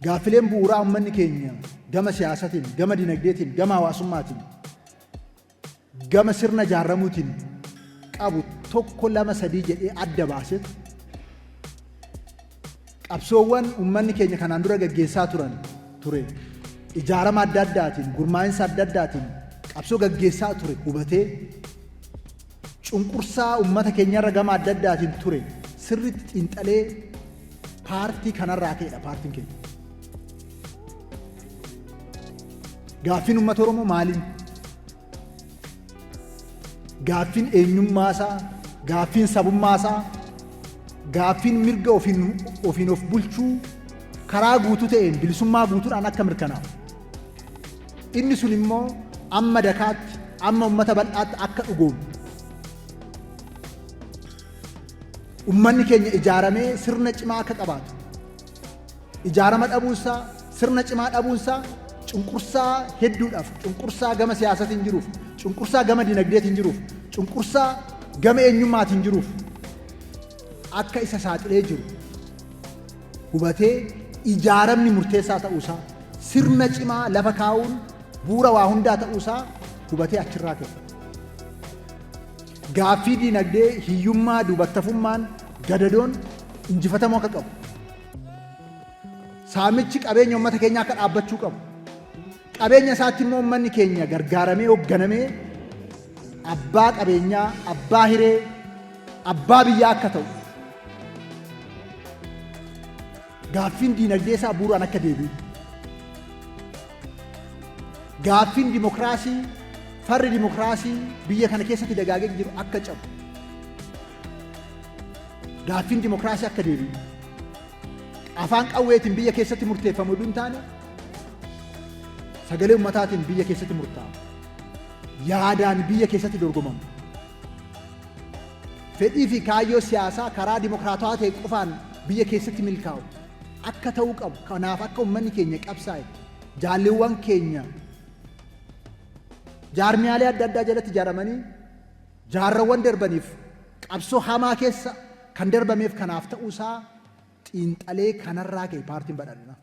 Gaaffileen bu'uuraa uummanni keenya gama siyaasatiin, gama dinagdeetiin, gama hawaasummaatiin, gama sirna ijaaramuutiin qabu tokko lama sadii jedhee adda baasetu qabsoowwan uummanni keenya kanaan dura gaggeessaa ture ijaarama adda addaatiin, gurmaa'insa adda addaatiin qabsoo gaggeessaa ture hubatee cunqursaa uummata keenyarra gama adda addaatiin ture sirriitti xiinxalee paartii kanarraa ka'edha paartiin keenya. Gaaffiin uummata Oromoo maaliin? Gaaffiin eenyummaasaa, gaaffiin sabummaasaa, gaaffiin mirga ofiin of bulchuu karaa guutuu ta'een bilisummaa guutuudhaan akka mirkanaa'u. Inni sun immoo amma dakaatti, amma uummata bal'aatti akka dhugoomu. Uummanni keenya ijaaramee sirna cimaa akka qabaatu. Ijaarama dhabuunsaa, sirna cimaa dhabuunsaa cunqursaa hedduudhaaf, cunqursaa gama siyaasatiin jiruuf, cunqursaa gama dinagdeetiin jiruuf, cunqursaa gama eenyummaatiin jiruuf akka isa saaxilee jiru hubatee ijaaramni murteessaa ta'uusaa, sirna cimaa lafa kaa'uun bu'uura waa hundaa ta'uusaa hubatee achirraa ka'e. Gaaffii dinagdee, hiyyummaa, duubattafummaan, gadadoon injifatamuu akka qabu. Saamichi qabeenya uummata keenyaa akka dhaabbachuu qabu. Qabeenya isaatti immoo uummanni keenya gargaaramee hoogganamee abbaa qabeenyaa, abbaa hiree, abbaa biyyaa akka ta'u. Gaaffiin dinagdee isaa bu'uuraan akka deebi'u. Gaaffiin dimokiraasii, farri dimokiraasii biyya kana keessatti dagaagee jiru akka cabu. Gaaffiin dimokiraasii akka deebi'u. Afaan qawweetiin biyya keessatti murteeffamu iddoo hin taane sagalee ummataatiin biyya keessatti murtaa'u. Yaadaan biyya keessatti dorgomamu. Fedhii fi kaayyoo siyaasaa karaa dimokiraatawaa ta'e qofaan biyya keessatti milkaa'u akka ta'uu qabu. Kanaaf akka uummanni keenya qabsaa'e jaalleewwan keenya jaarmiyaalee adda addaa jalatti ijaaramanii jaarrawwan darbaniif qabsoo hamaa keessa kan darbameef kanaaf ta'uusaa xiinxalee kanarraa ka'e paartiin badhaadhinaa.